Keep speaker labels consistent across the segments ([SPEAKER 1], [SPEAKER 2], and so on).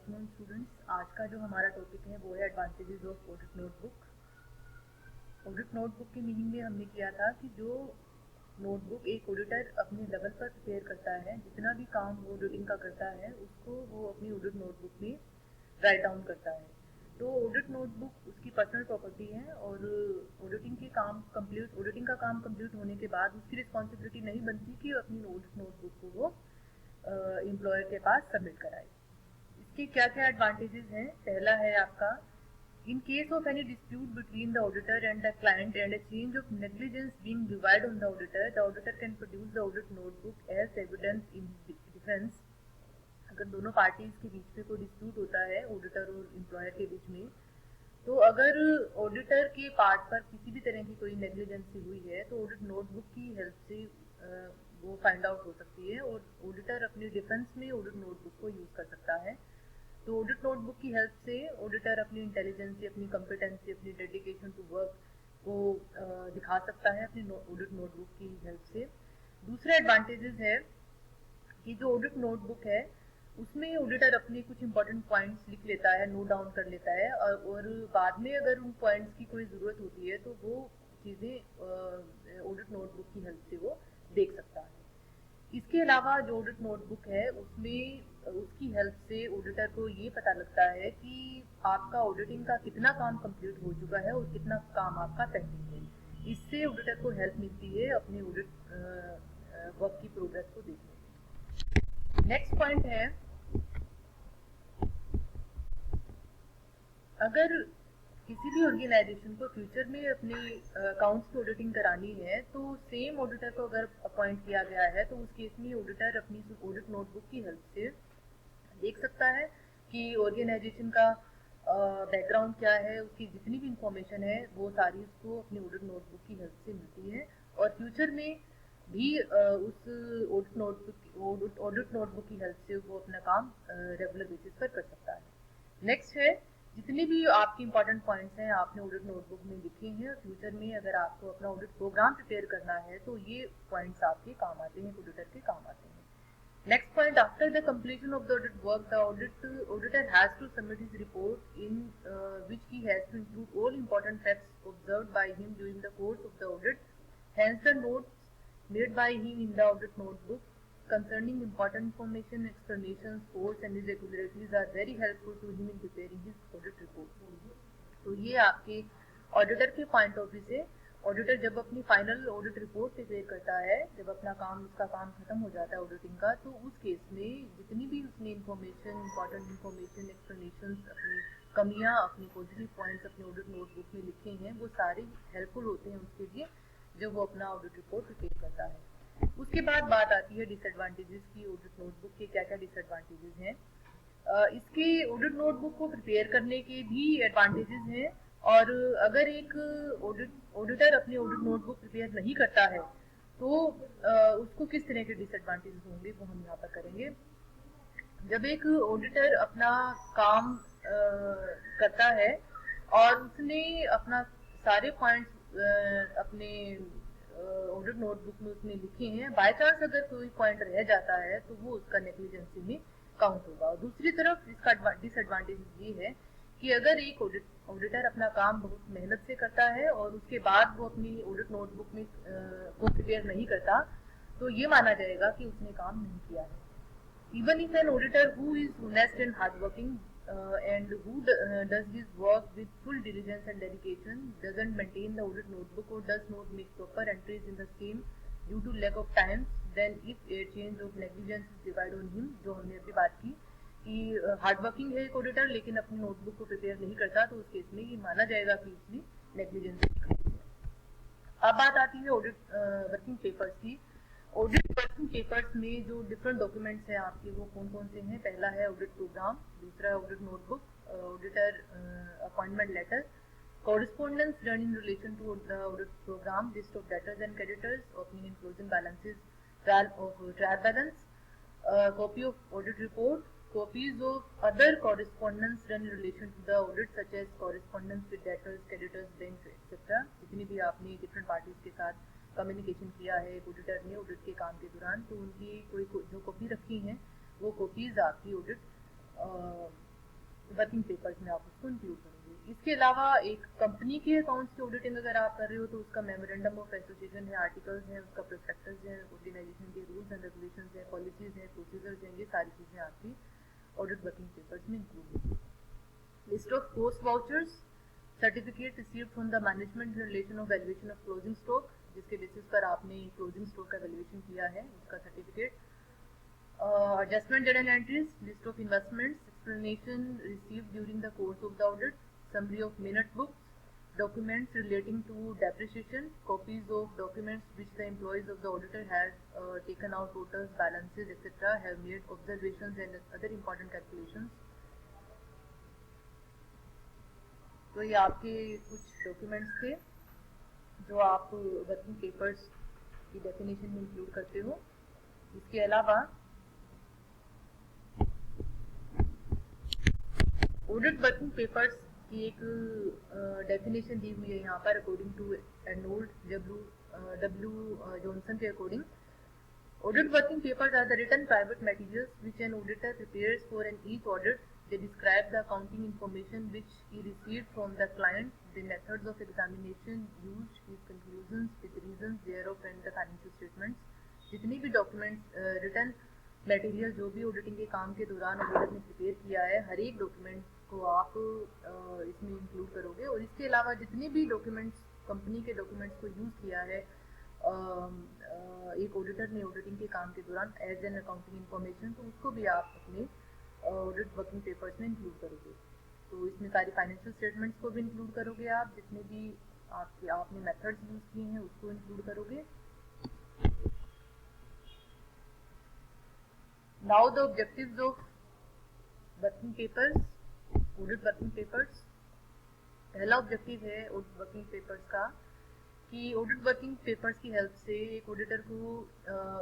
[SPEAKER 1] Afternoon students. आज का जो हमारा टॉपिक है वो है advantages of audit notebook. Audit notebook की मीनिंग में हमने किया था कि जो नोटबुक एक ऑडिटर अपने लेवल पर प्रिपेयर करता है, जितना भी काम वो ऑडिटिंग का करता है उसको वो अपनी ऑडिट नोटबुक में राइट डाउन करता है। तो ऑडिट नोटबुक उसकी पर्सनल प्रॉपर्टी है और ऑडिटिंग का काम कंप्लीट होने के बाद उसकी रिस्पॉन्सिबिलिटी नहीं बनती कि अपनी ऑडिट नोटबुक को वो एम्प्लॉयर के पास सबमिट कराए। इसके क्या क्या एडवांटेजेस हैं? पहला है आपका, in case of any dispute between the auditor and the client and a change of negligence being levied on the auditor can produce the audit notebook as evidence in defense। अगर दोनों parties के बीच में कोई dispute होता है auditor और employer के बीच में, तो अगर ऑडिटर के पार्ट पर किसी भी तरह की कोई नेग्लिजेंसी हुई है तो ऑडिट नोटबुक की हेल्प से वो फाइंड आउट हो सकती है और ऑडिटर अपनी डिफेंस में ऑडिट नोटबुक को यूज कर सकता है। तो ऑडिट नोटबुक की हेल्प से ऑडिटर अपनी इंटेलिजेंसी, अपनी कॉम्पिटेंसी, अपनी डेडिकेशन टू वर्क को दिखा सकता है अपनी ऑडिट नोटबुक की हेल्प से। दूसरा एडवांटेजेस है कि जो ऑडिट नोटबुक है उसमें ऑडिटर अपने कुछ इंपॉर्टेंट पॉइंट्स लिख लेता है, नोट डाउन कर लेता है और बाद में अगर उन पॉइंट्स की कोई ज़रूरत होती है तो वो चीज़ें ऑडिट नोटबुक की हेल्प से वो देख सकता है। इसके अलावा जो ऑडिट नोटबुक है उसमें उसकी हेल्प से ऑडिटर को ये पता लगता है कि आपका ऑडिटिंग का कितना काम कंप्लीट हो चुका है और कितना काम आपका पेंडिंग है। इससे ऑडिटर को हेल्प मिलती है अपने ऑडिट वर्क की प्रोग्रेस को देखने में। नेक्स्ट पॉइंट है, अगर किसी भी ऑर्गेनाइजेशन को फ्यूचर में अपने अकाउंट्स की ऑडिटिंग करानी है तो सेम ऑडिटर को अगर अपॉइंट किया गया है तो उस केस में ऑडिटर अपनी ऑडिट नोटबुक की हेल्प से देख सकता है कि ऑर्गेनाइजेशन का बैकग्राउंड क्या है, उसकी जितनी भी इंफॉर्मेशन है वो सारी उसको अपनी ऑडिट नोटबुक की हेल्प से मिलती है और फ्यूचर में भी उस ऑडिट नोटबुक की हेल्प से वो अपना काम रेगुलर बेसिस पर कर सकता है। नेक्स्ट है, जितने भी आपके इंपॉर्टेंट पॉइंट्स हैं आपने ऑडिट नोटबुक में लिखे हैं, फ्यूचर में अगर आपको अपना ऑडिट प्रोग्राम प्रिपेयर करना है तो ये पॉइंट्स आपके काम आते हैं, ऑडिटर के काम आते हैं। Next point, after the completion of the audit work, the auditor has to submit his report in which he has to include all important facts observed by him during the course of the audit. Hence, the notes made by him in the audit notebook concerning important information, explanations, faults and irregularities are very helpful to him in preparing his audit report. तो ये आपके auditor के point of view से auditor जब अपनी final audit report prepare करता है, जब अपना काम उसका काम खत्म हो जाता है ऑडिटिंग का, तो उस केस में जितनी भी उसने इंफॉर्मेशन, इंपॉर्टेंट इंफॉर्मेशन, एक्सप्लेनेशन, अपनी कमियां, अपने पॉजिटिव पॉइंट्स अपने ऑडिट नोटबुक में लिखे हैं वो सारे हेल्पफुल होते हैं उसके लिए जब वो अपना ऑडिट रिपोर्ट प्रिपेयर करता है। उसके बाद बात आती है डिसएडवांटेजेस की। ऑडिट नोटबुक के क्या क्या डिसएडवांटेजेस हैं? इसके ऑडिट नोटबुक को प्रिपेयर करने के भी एडवांटेजेस हैं और अगर एक ऑडिटर अपनी ऑडिट नोटबुक प्रिपेयर नहीं करता है तो उसको किस तरह के डिसएडवांटेजेस होंगे वो हम यहाँ पर करेंगे। जब एक ऑडिटर अपना काम करता है और उसने अपना सारे पॉइंट्स अपने ऑडिट नोटबुक में उसने लिखे हैं, बाय चांस अगर कोई पॉइंट रह जाता है तो वो उसका नेग्लिजेंसी में काउंट होगा। और दूसरी तरफ इसका डिसएडवांटेज ये है कि अगर एक ऑडिटर अपना काम बहुत मेहनत से करता है और उसके बाद वो अपनी ऑडिट नोटबुक में को प्रिपेयर नहीं करता तो ये माना जाएगा कि उसने काम नहीं किया है। Even if an auditor who is honest and hardworking and who does his work with full diligence and dedication doesn't maintain the audit notebook or does not make proper entries in the same due to lack of time, then if a change of negligence is levied on him, जो हमने अभी बात की कि hard working है एक auditor लेकिन अपनी नोटबुक को प्रिपेयर नहीं करता तो उस केस में ये माना जाएगा कि उसने नेग्लिजेंस दिखाई है। अब बात आती है ऑडिट वर्किंग पेपर्स की। ऑडिट वर्किंग पेपर्स में जो डिफरेंट डॉक्यूमेंट्स हैं आपके वो कौन कौन से हैं? पहला है ऑडिट प्रोग्राम, दूसरा है audit notebook, auditor appointment letter, correspondence done in relation to the audit program, list of debtors and creditors, opening and closing balances, trial balance, copy of audit report, copies of other correspondence done in relation to the audit such as correspondence with debtors, creditors, banks, etc. जितनी भी आपने different parties के साथ communication किया है auditor ने audit के काम के दौरान, तो उनकी कोई जो कॉपी रखी हैं वो कॉपीज आपकी ऑडिट वर्किंग पेपर्स में आप उसको इंक्लूड करोगे। इसके अलावा एक कंपनी के अकाउंट्स की ऑडिटिंग अगर आप कर रहे हो तो उसका मेमोरेंडम ऑफ एसोसिएशन है, आर्टिकल्स हैं, उसका प्रोस्पेक्टस है, ऑर्गेनाइजेशन के रूल्स एंड रेगुलेशंस हैं, पॉलिसीज हैं, प्रोसीजर्स हैं, ये सारी चीज़ें आपकी ऑडिट वर्किंग पेपर्स में इंक्लूड होगी। List of post vouchers, certificate received from the management in relation of valuation of closing stock, जिसके बेसिस पर आपने क्लोजिंग स्टॉक का वैल्यूएशन किया है, उसका certificate. Adjustment journal entries, list of investments, explanation received during the course of the audit, summary of minute books, documents relating to depreciation, copies of documents which the employees of the auditor has taken out totals, balances, etc., have made observations and other important calculations. तो ये आपके कुछ documents थे जो आप working papers की definition में include करते हो। इसके अलावा ऑडिट वर्किंग पेपर्स की एक डेफिनेशन दी हुई है यहाँ पर according to Arnold W Johnson के according. Audit working papers are the written private materials which an auditor prepares for an each audit. They describe the accounting information which he received from the client, the methods of examination used, his conclusions with reasons thereof and the financial statements। जितनी भी documents written material जो भी auditing के काम के दौरान auditor ने prepare किया है, हर एक डॉक्यूमेंट को आप इसमें इंक्लूड करोगे। और इसके अलावा जितने भी डॉक्यूमेंट्स कंपनी के डॉक्यूमेंट्स को यूज़ किया है एक ऑडिटर ने ऑडिटिंग के काम के दौरान एज एन अकाउंटिंग इंफॉर्मेशन, तो उसको भी आप अपने ऑडिट वर्किंग पेपर्स में इंक्लूड करोगे। तो इसमें सारी फाइनेंशियल स्टेटमेंट्स को भी इंक्लूड करोगे आप, जितने भी आपने मेथड्स यूज़ किए हैं उसको इंक्लूड करोगे। Now the objectives of working papers, audit working papers. पहला ऑब्जेक्टिव है ऑडिट वर्किंग पेपर्स का कि ऑडिट वर्किंग पेपर्स की हेल्प से एक ऑडिटर को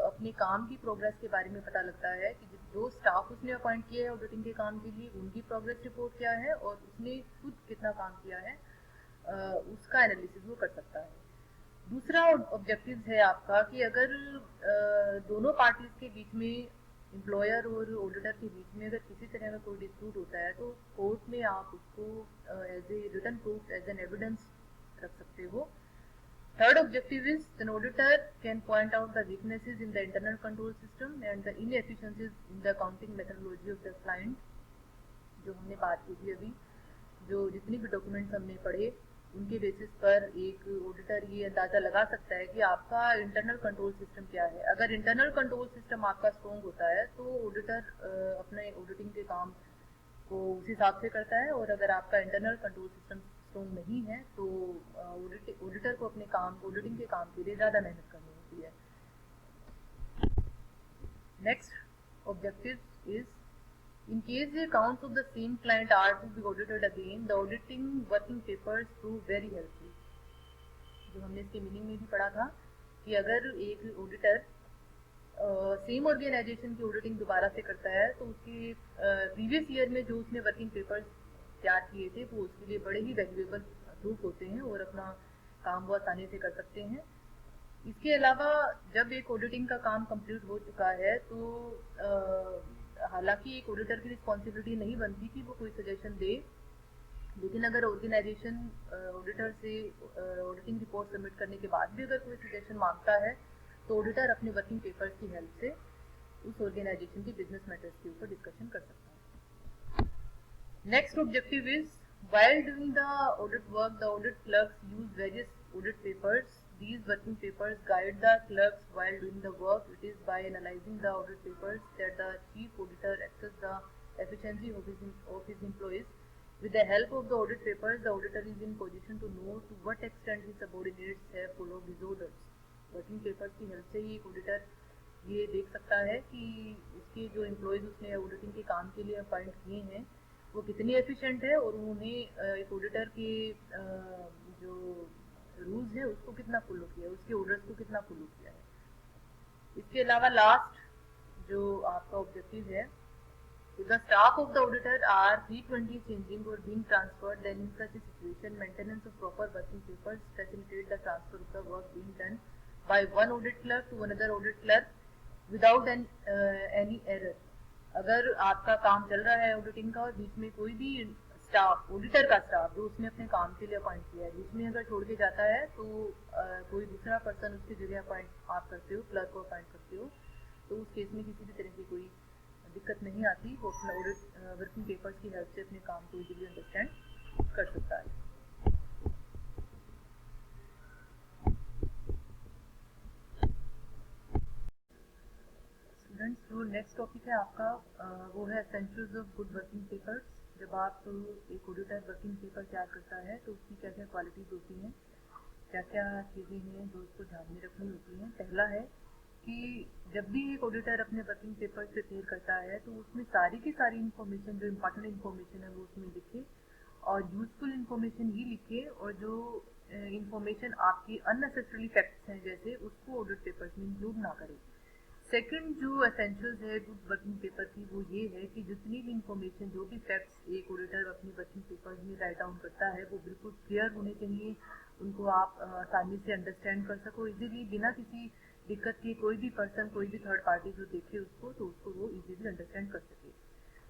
[SPEAKER 1] अपने काम की प्रोग्रेस के बारे में पता लगता है कि जो स्टाफ उसने अपॉइंट किया है ऑडिटिंग के काम के लिए उनकी प्रोग्रेस रिपोर्ट क्या है और उसने खुद कितना काम किया है, उसका एनालिसिस वो कर सकता है। दूसरा ऑब्जेक्टिव है आपका कि अगर दोनों पार्टीज के बीच में, एम्प्लॉयर और ऑडिटर के बीच में अगर किसी तरह का कोई डिस्प्यूट होता है तो कोर्ट में आप उसको as a written proof, as an evidence रख सकते हो। Third objective is the auditor can point out the weaknesses in the internal control system and the inefficiencies in the accounting methodology of the client। जो हमने बात की थी अभी, जो जितनी भी डॉक्यूमेंट्स हमने पढ़े उनके बेसिस पर एक ऑडिटर ये अंदाज़ा लगा सकता है कि आपका इंटरनल कंट्रोल सिस्टम क्या है। अगर इंटरनल कंट्रोल सिस्टम आपका स्ट्रॉन्ग होता है तो ऑडिटर अपने ऑडिटिंग के काम को उस हिसाब से करता है, और अगर आपका इंटरनल कंट्रोल सिस्टम स्ट्रॉन्ग नहीं है तो ऑडिटर को अपने काम, ऑडिटिंग के काम के लिए ज़्यादा मेहनत करनी होती है। Next objective is in case the accounts of the same client are to be audited again, the auditing working papers prove very helpful। जो हमने इसके मीनिंग में भी पढ़ा था कि अगर एक ऑडिटर सेम ऑर्गेनाइजेशन की ऑडिटिंग दोबारा से करता है तो उसके प्रीवियस ईयर में जो उसने वर्किंग पेपर्स तैयार किए थे वो उसके लिए बड़े ही वैल्यूएबल प्रूफ होते हैं और अपना काम वो आसानी से कर सकते हैं। इसके अलावा जब एक ऑडिटिंग का काम कंप्लीट हो चुका है तो हालांकि एक ऑडिटर की रिस्पॉन्सिबिलिटी नहीं बनती कि वो कोई सजेशन दे, लेकिन अगर ऑर्गेनाइजेशन ऑडिटर से ऑडिटिंग रिपोर्ट सबमिट करने के बाद भी अगर कोई सजेशन मांगता है तो ऑडिटर अपने वर्किंग पेपर्स की हेल्प से उस ऑर्गेनाइजेशन की बिजनेस मैटर्स के ऊपर डिस्कशन कर सकता है। Next objective is while doing the audit work, the audit clerks use various audit papers. These working papers guide the clerks while doing the work. It is by analyzing the audit papers that the chief auditor assesses the efficiency of his employees. With the help of the audit papers, the auditor is in position to know to what extent his subordinates have followed his orders. Working papers की help से ही एक auditor ये देख सकता है कि उसके जो एम्प्लॉयज उसने ऑडिटिंग के काम के लिए अपॉइंट किए हैं वो कितनी एफिशिएंट है और उन्हें एक ऑडिटर के जो रूल्स है उसको कितना फॉलो किया है, उसके ऑर्डर्स को कितना फॉलो किया है। इसके अलावा लास्ट जो आपका ऑब्जेक्टिव है, the staff of the auditor are frequently changing or being transferred, then in such a situation maintenance of proper working papers facilitate the transfer of the work being done by one audit clerk to another audit clerk without any error। अगर आपका काम चल रहा है auditing का और बीच में कोई भी स्टाफ, ऑडिटर का स्टाफ जो उसने अपने काम के लिए अपॉइंट किया है, बीच में अगर छोड़ के जाता है तो कोई दूसरा पर्सन उसकी जगह अपॉइंट आप करते हो, क्लर्क को अपॉइंट करते हो, तो उस केस में किसी भी तरह की कोई दिक्कत नहीं आती। वो अपना ऑडिट वर्किंग पेपर्स की हेल्प से अपने काम को इजीली अंडरस्टैंड कर सकता है। स्टूडेंट्स, जो नेक्स्ट टॉपिक है आपका वो है essentials of good working papers. जब आप एक ऑडिटर वर्किंग पेपर तैयार करता है तो उसकी क्या क्या क्वालिटीज़ होती हैं, क्या क्या चीज़ें हैं जो उसको ध्यान में रखनी होती हैं। पहला है कि जब भी एक ऑडिटर अपने वर्किंग पेपर प्रिपेयर करता है तो उसमें सारी की सारी इन्फॉर्मेशन, जो इम्पोर्टेंट इन्फॉर्मेशन है वो उसमें लिखे और यूजफुल इन्फॉर्मेशन ही लिखे, और जो इन्फॉर्मेशन आपकी अननेसेसरी फैक्ट्स हैं जैसे, उसको ऑडिट पेपर्स में इंक्लूड ना करें। सेकंड जो एसेंशियल्स है गुड वर्किंग पेपर की वो ये है कि जितनी भी इंफॉर्मेशन, जो भी फैक्ट्स एक ऑडिटर अपनी वर्किंग पेपर में राइट डाउन करता है वो बिल्कुल क्लियर होने चाहिए, उनको आप आसानी से अंडरस्टैंड कर सको इजीली, बिना किसी दिक्कत के। कोई भी पर्सन, कोई भी थर्ड पार्टी जो देखे उसको, तो उसको वो इजीली अंडरस्टैंड कर सके।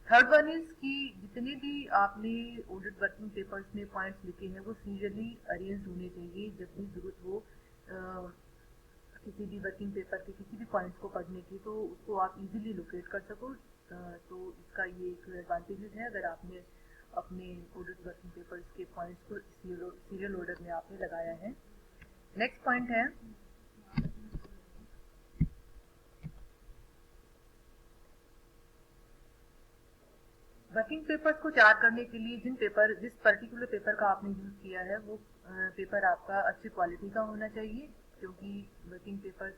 [SPEAKER 1] थर्ड वन इज कि जितने भी आपने ऑडिट वर्किंग पेपर्स में पॉइंट्स लिखे हैं वो सीरियली अरेंज होने चाहिए। जब भी जरूरत हो किसी भी वर्किंग पेपर के किसी भी पॉइंट्स को पढ़ने की, तो उसको आप इजीली लोकेट कर सको। तो इसका ये एक एडवांटेजेस है अगर आपने अपने ऑडिट वर्किंग पेपर्स के पॉइंट्स को सीरियल ऑर्डर में आपने लगाया है। नेक्स्ट पॉइंट है वर्किंग पेपर्स को तैयार करने के लिए जिस पर्टिकुलर पेपर का आपने यूज किया है वो पेपर आपका अच्छी क्वालिटी का होना चाहिए, क्योंकि वर्किंग पेपर्स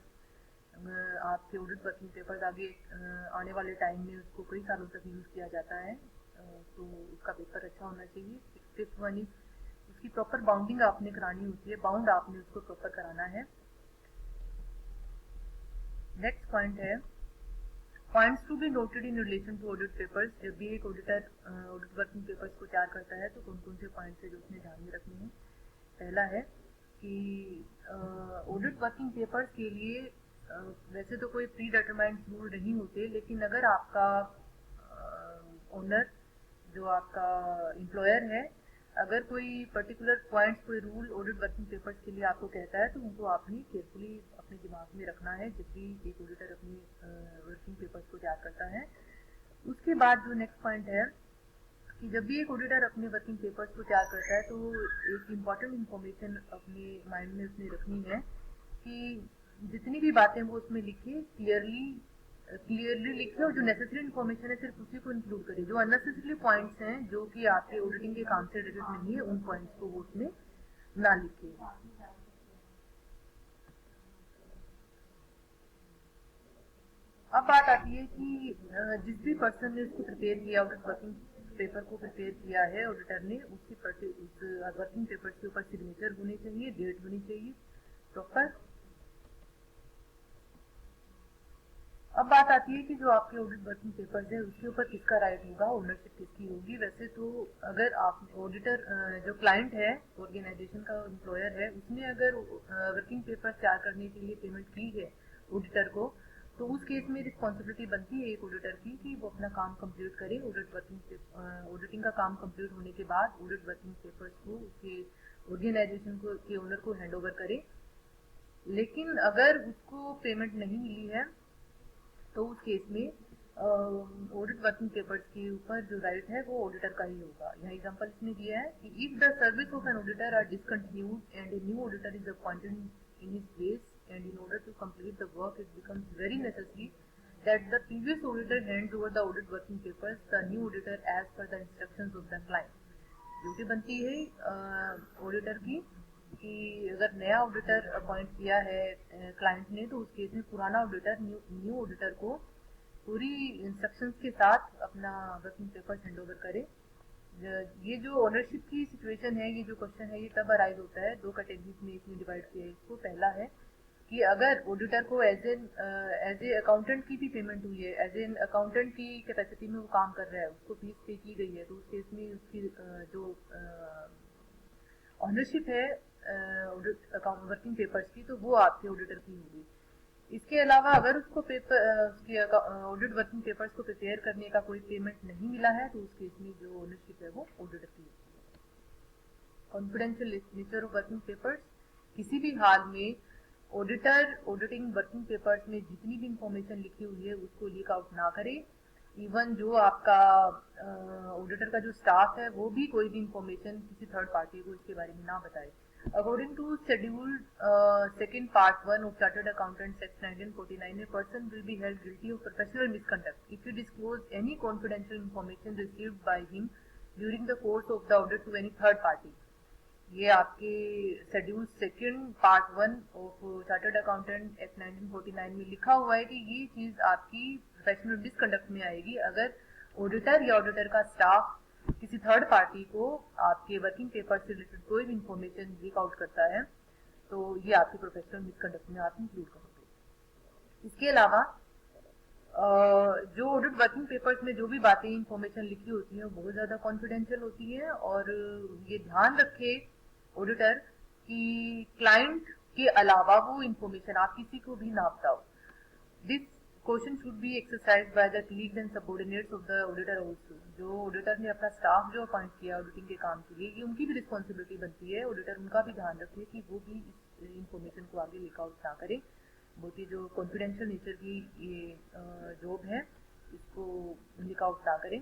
[SPEAKER 1] आपके ऑडिट वर्किंग पेपर्स आगे आने वाले टाइम में उसको कई सालों तक यूज किया जाता है, तो उसका पेपर अच्छा होना चाहिए। फिफ्थ वन इज उसकी प्रॉपर बाउंडिंग आपने करानी होती है, बाउंड आपने उसको प्रॉपर कराना है। नेक्स्ट पॉइंट है points to be noted in relation to audit papers. जब भी एक ऑडिटर ऑडिट वर्किंग पेपर्स को तैयार करता है तो कौन कौन से पॉइंट्स है जो उसने ध्यान में रखने हैं। पहला है कि ऑडिट वर्किंग पेपर्स के लिए वैसे तो कोई प्री डिटरमाइंड रूल नहीं होते, लेकिन अगर आपका ओनर, जो आपका एम्प्लॉयर है, अगर कोई पर्टिकुलर पॉइंट्स, कोई रूल ऑडिट वर्किंग पेपर्स के लिए आपको कहता है तो उनको आपने केयरफुली अपने दिमाग में रखना है जब भी एक ऑडिटर अपनी वर्किंग पेपर्स को तैयार करता है। उसके बाद जो नेक्स्ट पॉइंट है कि जब भी एक ऑडिटर अपने वर्किंग पेपर्स को तैयार करता है तो एक इम्पॉर्टेंट इन्फॉर्मेशन अपने माइंड में उसने रखनी है कि जितनी भी बातें वो उसमें लिखे क्लियरली लिखे, और जो नेसेसरी इन्फॉर्मेशन है सिर्फ उसी को इंक्लूड करे। जो अननेसेसरी पॉइंट्स हैं जो कि आपके ऑडिटिंग के काम से रिलेटेड नहीं है, उन पॉइंट्स को वो उसमें ना लिखे। अब बात आती है कि जिस भी पर्सन ने उसको प्रिपेयर किया, ऑडिट वर्किंग पेपर को प्रिपेयर किया है ऑडिटर ने, उसकी उस वर्किंग पेपर के ऊपर सिग्नेचर होनी चाहिए, डेट होनी चाहिए प्रॉपर। अब बात आती है कि जो आपके ऑडिट वर्किंग पेपर्स है उसके ऊपर किसका राइट होगा, ओनरशिप किसकी होगी। वैसे तो अगर आप ऑडिटर, जो क्लाइंट है, ऑर्गेनाइजेशन का एम्प्लॉयर है, उसने अगर वर्किंग पेपर तैयार करने के लिए पेमेंट की है ऑडिटर को, तो उस केस में रिस्पॉन्सिबिलिटी बनती है एक ऑडिटर की कि वो अपना काम कंप्लीट करे। ऑडिटिंग का काम कंप्लीट होने के बाद ऑडिट वर्किंग पेपर्स को उसके ऑर्गेनाइजेशन को के ओनर को हैंड ओवर करे। लेकिन अगर उसको पेमेंट नहीं मिली है तो उस केस में ऑडिट वर्किंग पेपर्स के ऊपर जो राइट है वो ऑडिटर का ही होगा। यहाँ एग्जांपल इसमें दिया है कि if the service of an auditor are discontinued and a new auditor is appointed in his place, and in order to complete the work it becomes very necessary that the previous auditor hands over the audit working papers the new auditor as per the instructions of the client। Duty बनती है auditor की कि अगर नया auditor appoint किया है client ने, तो उस केस में पुराना ऑडिटर न्यू ऑडिटर को पूरी इंस्ट्रक्शंस के साथ अपना वर्किंग पेपर हैंड ओवर करे। ये जो ओनरशिप की सिचुएशन है, ये जो क्वेश्चन है, ये तब अराइज होता है, दो कैटेगरीज में इसमें डिवाइड किया है इसको। पहला है कि अगर ऑडिटर को एज ए अकाउंटेंट की भी पेमेंट हुई है, एज एन अकाउंटेंट की कैपेसिटी में वो काम कर रहा है, उसको फीस पे की गई है, तो उस केस में उसकी जो ऑनरशिप है वर्किंग पेपर्स की, तो वो आपके ऑडिटर की होगी। इसके अलावा अगर उसको उसकी ऑडिट वर्किंग पेपर्स को प्रिपेयर करने का कोई पेमेंट नहीं मिला है तो उस केस में जो ओनरशिप है वो ऑडिटर की होती है। Confidential nature of working papers, किसी भी हाल में ऑडिटर ऑडिटिंग वर्किंग पेपर्स में जितनी भी इंफॉर्मेशन लिखी हुई है उसको लीक आउट ना करे। इवन जो आपका ऑडिटर का जो स्टाफ है वो भी कोई भी इंफॉर्मेशन किसी थर्ड पार्टी को इसके बारे में ना बताए। According to Schedule Second Part 1 of Chartered Accountants Act 1949, a person will be held guilty of professional misconduct if he disclose any confidential information received by him during the course of the audit to any third party. ये आपके schedule second part 1 of chartered accountant act 1949 में लिखा हुआ है कि ये चीज आपकी प्रोफेशनल मिसकंडक्ट में आएगी अगर ऑडिटर या ऑडिटर का स्टाफ किसी थर्ड पार्टी को आपके वर्किंग पेपर से रिलेटेड कोई भी इंफॉर्मेशन लीक आउट करता है तो ये आपकी प्रोफेशनल मिसकंडक्ट में आप इंक्लूड करोगे। इसके अलावा जो ऑडिट वर्किंग पेपर्स में जो भी बातें इंफॉर्मेशन लिखी होती है वो बहुत ज्यादा कॉन्फिडेंशियल होती है और ये ध्यान रखे ऑडिटर कि क्लाइंट के अलावा वो इंफॉर्मेशन आप किसी को भी ना बताओ। This question should be exercise by the colleagues and subordinates of the auditor also. जो ऑडिटर ने अपना स्टाफ जो अपॉइंट किया ऑडिटिंग के काम के लिए, ये उनकी भी रिस्पॉन्सिबिलिटी बनती है। ऑडिटर उनका भी ध्यान रखे कि वो भी इस इंफॉर्मेशन को आगे लीक आउट ना करे। बहुत ही जो कॉन्फिडेंशियल नेचर की ये जॉब है इसको लीक आउट ना करें।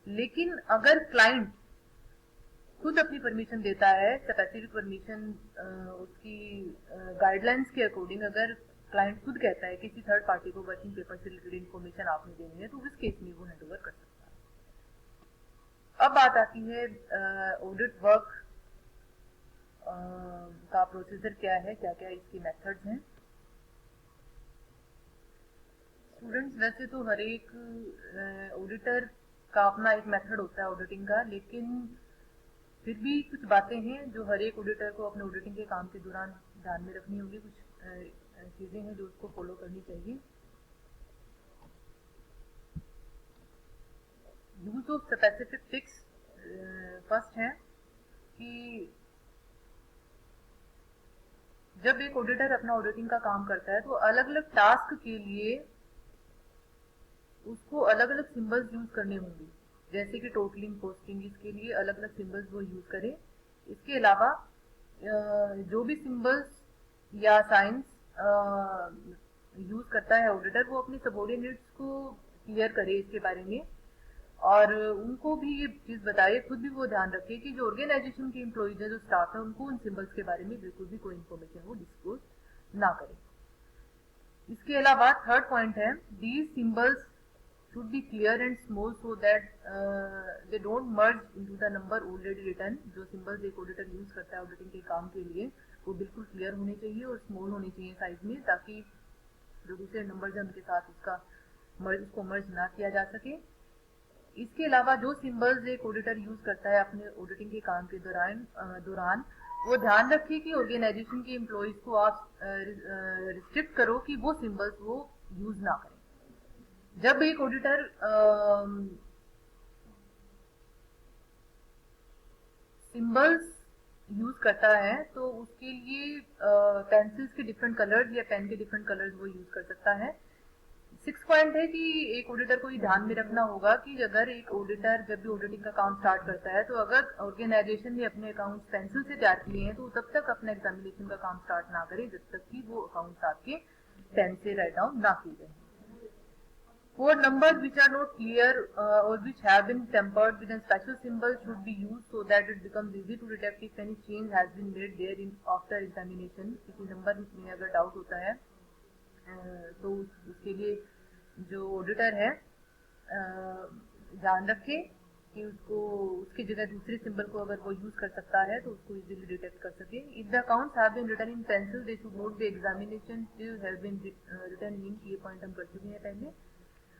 [SPEAKER 1] लेकिन अगर क्लाइंट खुद अपनी परमिशन देता है, स्पेसिफिक परमिशन उसकी गाइडलाइंस के अकॉर्डिंग, अगर क्लाइंट खुद कहता है किसी थर्ड पार्टी को वर्किंग पेपर से रिलेटेड इन्फॉर्मेशन आपने देनी है तो इस केस में वो हैंड ओवर कर सकता है। अब बात आती है ऑडिट वर्क का प्रोसीजर क्या है, क्या क्या इसके मेथड्स हैं। स्टूडेंट्स, वैसे तो हर एक ऑडिटर का अपना एक मेथड होता है ऑडिटिंग का, लेकिन फिर भी कुछ बातें हैं जो हर एक ऑडिटर को अपने ऑडिटिंग के काम के दौरान ध्यान में रखनी होगी। कुछ चीजें हैं जो उसको फॉलो करनी चाहिए। Use of specific tricks, first है कि जब एक ऑडिटर अपना ऑडिटिंग का काम करता है तो अलग अलग टास्क के लिए उसको अलग अलग सिंबल्स यूज करने होंगे, जैसे कि टोटलिंग, पोस्टिंग, इसके लिए अलग अलग सिंबल्स वो यूज करें। इसके अलावा जो भी सिंबल्स या साइंस यूज करता है ऑडिटर, वो अपने सबऑर्डिनेट्स को क्लियर करे इसके बारे में और उनको भी ये चीज बताए, खुद भी वो ध्यान रखे कि जो ऑर्गेनाइजेशन के एम्प्लॉइज है, जो स्टाफ है, उनको उन सिंबल्स के बारे में बिल्कुल भी कोई इन्फॉर्मेशन वो डिस्क्लोज ना करे। इसके अलावा थर्ड पॉइंट है, these symbols should be clear and small so that they don't merge into the number already written। जो सिंबल्स एक ऑडिटर यूज करता है ऑडिटिंग के काम के लिए वो बिल्कुल क्लियर होने चाहिए और स्मॉल होने चाहिए साइज में, ताकि जो दूसरे नंबर्स हैं उनके साथ उसको मर्ज ना किया जा सके। इसके अलावा जो सिंबल्स एक ऑडिटर यूज करता है अपने ऑडिटिंग के काम के दौरान वो ध्यान रखे कि ऑर्गेनाइजेशन के एम्प्लॉइज को आप रिस्ट्रिक्ट करो कि वो सिंबल्स वो यूज ना करें। जब एक ऑडिटर सिंबल्स यूज करता है तो उसके लिए पेंसिल्स के डिफरेंट कलर्स या पेन के डिफरेंट कलर्स वो यूज कर सकता है। 6 पॉइंट है कि एक ऑडिटर को ये ध्यान में रखना होगा कि अगर एक ऑडिटर जब भी ऑडिटिंग का काम स्टार्ट करता है तो अगर ऑर्गेनाइजेशन ने अपने अकाउंट्स पेंसिल से तैयार किए हैं तो तब तक अपना एग्जामिनेशन का काम स्टार्ट ना करे जब तक कि वो अकाउंट्स आपके पेन से राइट डाउन ना किए जाए। For numbers which are not clear or which have been tempered with a special symbol should be used so that it becomes easy to detect if any change has been made there in after examination। किसी number में अगर doubt होता है तो उसके लिए जो auditor है ध्यान रखे कि उसको उसकी जगह दूसरे सिंबल को अगर वो यूज कर सकता है तो उसको इजीली डिटेक्ट कर सके। If the accounts have been written in pencil they should not be examination have been written in, ये पॉइंट हम कर चुके हैं पहले।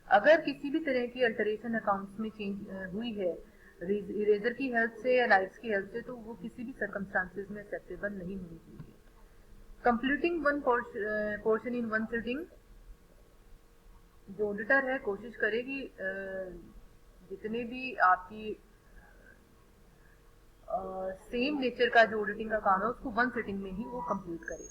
[SPEAKER 1] अगर किसी भी तरह की अल्टरेशन अकाउंट्स में चेंज हुई है इरेजर की हेल्प से या नाइफ्स की हेल्प से तो वो किसी भी सर्कमस्टांसेस में एक्सेप्टेबल नहीं होनी चाहिए। Completing one portion in one sitting, जो ऑडिटर है कोशिश करे कि जितने भी आपकी सेम नेचर का जो ऑडिटिंग का काम है उसको वन सिटिंग में ही वो कंप्लीट करे।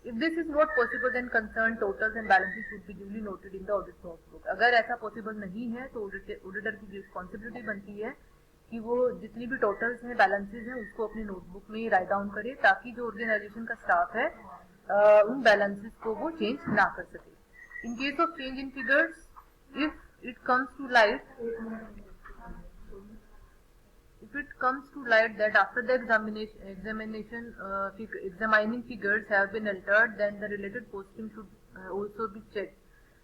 [SPEAKER 1] If this is not possible, then concerned totals and balances should be duly noted in the audit notebook. अगर ऐसा पॉसिबल नहीं है तो ऑडिटर की रिस्पॉन्सिबिलिटी बनती है कि वो जितनी भी टोटल्स हैं, बैलेंसेस हैं, उसको अपनी नोटबुक में राइट डाउन करे, ताकि जो ऑर्गेनाइजेशन का स्टाफ है उन बैलेंसेस को वो चेंज ना कर सके. In case of change in figures, if it comes to light that after the examining figures have been altered, then the related posting should also be checked.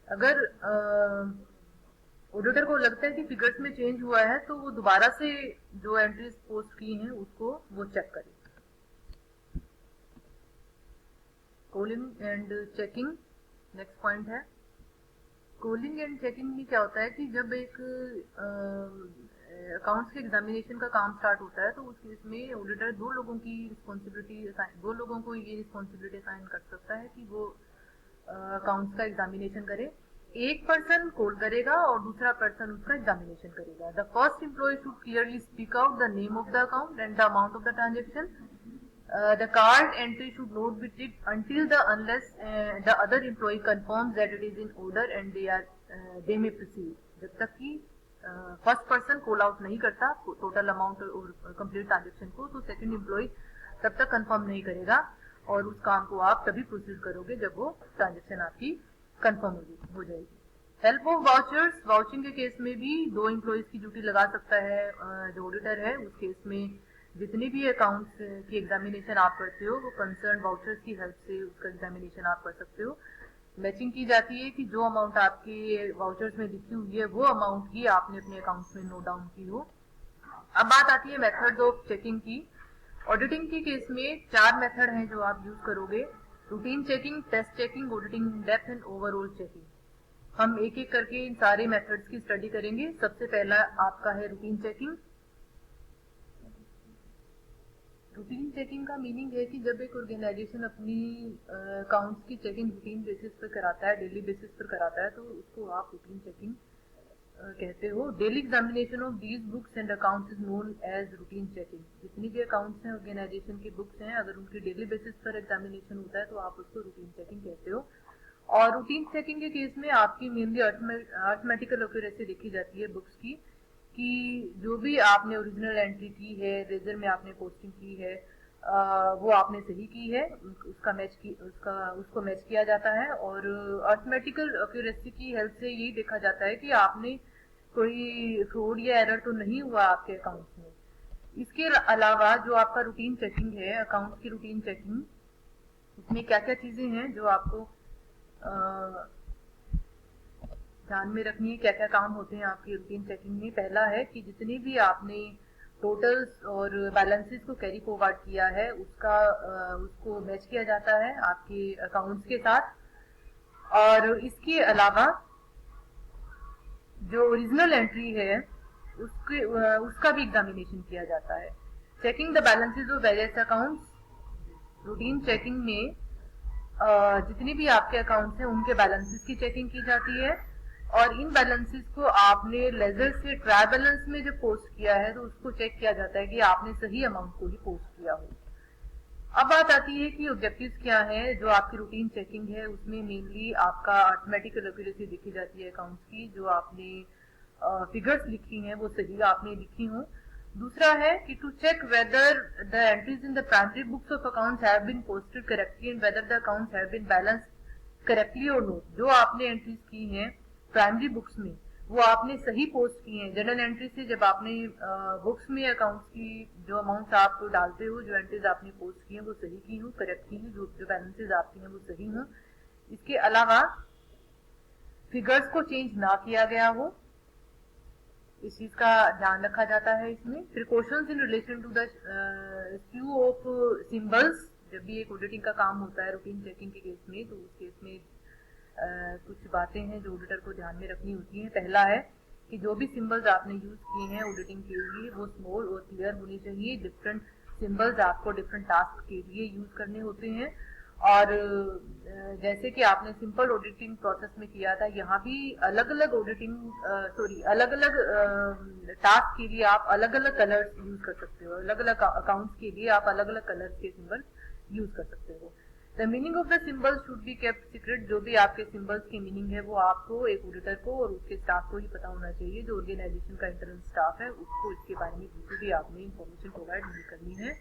[SPEAKER 1] अगर auditor को लगता है कि फिगर्स में चेंज हुआ है तो वो दोबारा से जो एंट्रीज पोस्ट की हैं उसको वो चेक करे. Calling and checking next point है. कॉलिंग एंड चेकिंग में क्या होता है कि जब एक अकाउंट्स के एग्जामिनेशन का काम स्टार्ट होता है तो उस केस में ऑडिटर दो लोगों को ये रिस्पॉन्सिबिलिटी असाइन कर सकता है कि वो अकाउंट्स का एग्जामिनेशन करे. एक पर्सन कॉल करेगा और दूसरा पर्सन उसका एग्जामिनेशन करेगा. The first employ should clearly speak out the name of the account and the amount of the transaction. The card entry should not be ticked unless the other employee confirms that it is in order and they may proceed. जब तक कि first person call out नहीं करता total amount और complete transaction को, तो second employ तब तक कंफर्म नहीं करेगा और उस काम को आप तभी प्रोसीड करोगे जब वो ट्रांजेक्शन आपकी कंफर्म हो जाएगी. Help of vouchers. वाउचिंग के केस में भी दो एम्प्लॉयज की ड्यूटी लगा सकता है जो ऑडिटर है. उस केस में जितनी भी अकाउंट्स की एग्जामिनेशन आप करते हो वो कंसर्न वाउचर्स की हेल्प से उसका एग्जामिनेशन आप कर सकते हो. मैचिंग की जाती है कि जो अमाउंट आपके वाउचर्स में लिखी हुई है वो अमाउंट ही आपने अपने अकाउंट्स में नोट डाउन की हो. अब बात आती है मेथड्स ऑफ चेकिंग की. ऑडिटिंग के केस में 4 मेथड हैं जो आप यूज करोगे. Routine checking, test checking, auditing in depth and overall checking. हम एक एक करके इन सारे मेथड्स की स्टडी करेंगे. सबसे पहला आपका है रूटीन चेकिंग. रूटीन चेकिंग का मीनिंग है कि जब एक ऑर्गेनाइजेशन अपनी अकाउंट्स की चेकिंग रूटीन बेसिस पर कराता है, डेली बेसिस पर कराता है, तो उसको आप रूटीन चेकिंग कहते हो. Daily examination of these books and accounts is known as routine checking. जितनी भी अकाउंट्स हैं ऑर्गेनाइजेशन की बुक्स हैं, अगर उनकी डेली बेसिस पर एग्जामिनेशन होता है तो आप उसको रूटीन चेकिंग कहते हो. और रूटीन चेकिंग के केस में आपकी मेनली अर्थमेटिकल एक्यूरेसी देखी जाती है बुक्स की, कि जो भी आपने ओरिजिनल एंट्री की है, रेजर में आपने पोस्टिंग की है, वो आपने सही की है, उसको मैच किया जाता है. और अर्थमेटिकल एक्यूरेसी की हेल्प से यही देखा जाता है कि आपने कोई फ्रॉड या एरर तो नहीं हुआ आपके अकाउंट्स में. इसके अलावा जो आपका रूटीन चेकिंग है, अकाउंट की रूटीन चेकिंग, उसमें क्या क्या चीजें हैं जो आपको ध्यान में रखनी है, क्या क्या काम होते हैं आपकी रूटीन चेकिंग में. पहला है कि जितनी भी आपने टोटल्स और बैलेंसेस को कैरी फॉरवर्ड किया है उसको मैच किया जाता है आपके अकाउंट्स के साथ. और इसके अलावा जो ओरिजिनल एंट्री है उसका भी एग्जामिनेशन किया जाता है. Checking the balances of various accounts. Routine checking में जितनी भी आपके अकाउंट्स हैं उनके बैलेंसेस की चेकिंग की जाती है. और इन बैलेंसेस को आपने लेजर से ट्रायल बैलेंस में जब पोस्ट किया है तो उसको चेक किया जाता है कि आपने सही अमाउंट को ही पोस्ट किया हो. अब बात आती है कि ऑब्जेक्टिव्स क्या है. जो आपकी रूटीन चेकिंग है उसमें मेनली आपका अर्थमेटिकल एक्यूरेसी देखी जाती है अकाउंट्स की. जो आपने फिगर्स लिखी हैं वो सही आपने लिखी हो. दूसरा है कि to check whether the entries in the primary books of accounts have been posted correctly and whether the accounts have been balanced correctly और नॉट. जो आपने एंट्रीज की हैं प्राइमरी बुक्स में वो आपने सही पोस्ट की हैं. जनरल एंट्री से जब आपने बुक्स में अकाउंट्स की जो अमाउंट्स आप डालते हो, जो एंट्रीज आपने पोस्ट की हैं वो सही की हो, करेक्ट की हो, जो बैलेंसेज आपके हैं वो सही हो. इसके अलावा फिगर्स को चेंज ना किया गया हो, इस चीज का ध्यान रखा जाता है इसमें. Precautions in relation to the skew of symbols. जब भी एक ऑडिटिंग का काम होता है रूटीन चेकिंग के केस में, तो उस केस में कुछ बातें हैं जो ऑडिटर को ध्यान में रखनी होती हैं. पहला है कि जो भी सिंबल्स आपने यूज किए हैं ऑडिटिंग के लिए वो स्मॉल और क्लियर होनी चाहिए. डिफरेंट सिंबल्स आपको डिफरेंट टास्क के लिए यूज करने होते हैं. और जैसे कि आपने सिंपल ऑडिटिंग प्रोसेस में किया था, यहाँ भी अलग अलग टास्क के लिए आप अलग अलग कलर्स यूज कर सकते हो. अलग अलग अकाउंट्स के लिए आप अलग अलग कलर्स के सिंबल यूज कर सकते हो. The meaning of the symbols should be kept secret. जो भी आपके सिंबल्स की मीनिंग है वो आपको, एक ऑडिटर को और उसके स्टाफ को ही पता होना चाहिए। जो ऑर्गेनाइजेशन का इंटरनल स्टाफ है उसको इसके बारे में बिल्कुल भी आपने इंफॉर्मेशन प्रोवाइड नहीं करनी है।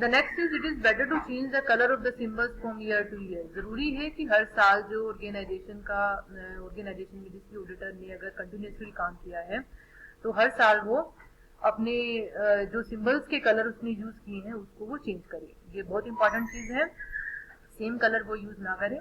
[SPEAKER 1] The next is, it is better to change the colour of the symbols from year to year. जरूरी है कि हर साल जो ऑर्गेनाइजेशन में जिसकी ऑडिटर ने अगर कंटिन्यूसली काम किया है तो हर साल वो अपने जो सिंबल्स के कलर उसने यूज किए हैं उसको वो चेंज करे। ये बहुत इंपॉर्टेंट चीज है, सेम कलर वो यूज ना करें।